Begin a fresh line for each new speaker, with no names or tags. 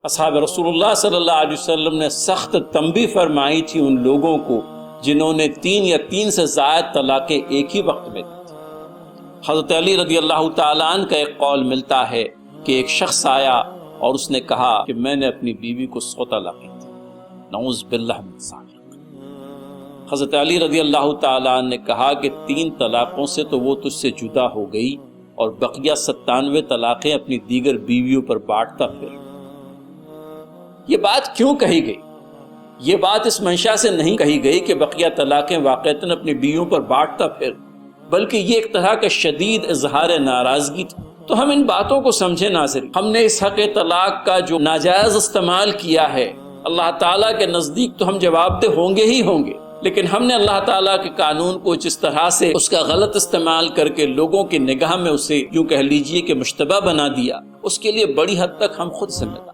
असहाब रसूलुल्लाह सल्लल्लाहु अलैहि वसल्लम ने सख्त तंबीह फरमाई थी उन लोगों को जिन्होंने 3 या 3 से ज़ायद तलाक़ें एक ही वक्त में दी थी। हज़रत अली रज़ी अल्लाह तआला अन्हु का एक कौल मिलता है कि एक शख्स आया और उसने कहा कि मैंने अपनी बीवी को 100 तलाक़ें दी। नऊज़ बिल्लाह मिन ज़ालिक। हज़रत अली रज़ी अल्लाह तआला अन्हु ने कहा कि 3 तलाक़ों से तो वो तुझसे जुदा हो गई और बकिया 97 तलाक़ें अपनी दीगर बीवियों पर बांटता फिर। ये बात क्यों कही गई? ये बात इस मंशा से नहीं कही गई कि बकिया तलाक़ें वाक़अतन अपनी बीवियों पर बांटता फिर, बल्कि ये एक तरह का शदीद इज़हार नाराज़गी थी। तो हम इन बातों को समझे नाज़रीन। हमने इस हक़ तलाक़ का जो नाजायज़ इस्तेमाल किया है, अल्लाह ताला के नज़दीक तो हम जवाबदेह होंगे ही होंगे, लेकिन हमने अल्लाह ताला के कानून को जिस तरह से उसका गलत इस्तेमाल करके लोगों की निगाह में उसे यूँ कह लीजिए कि मुश्तबा बना दिया, उसके लिए बड़ी हद तक हम खुद जिम्मेदार।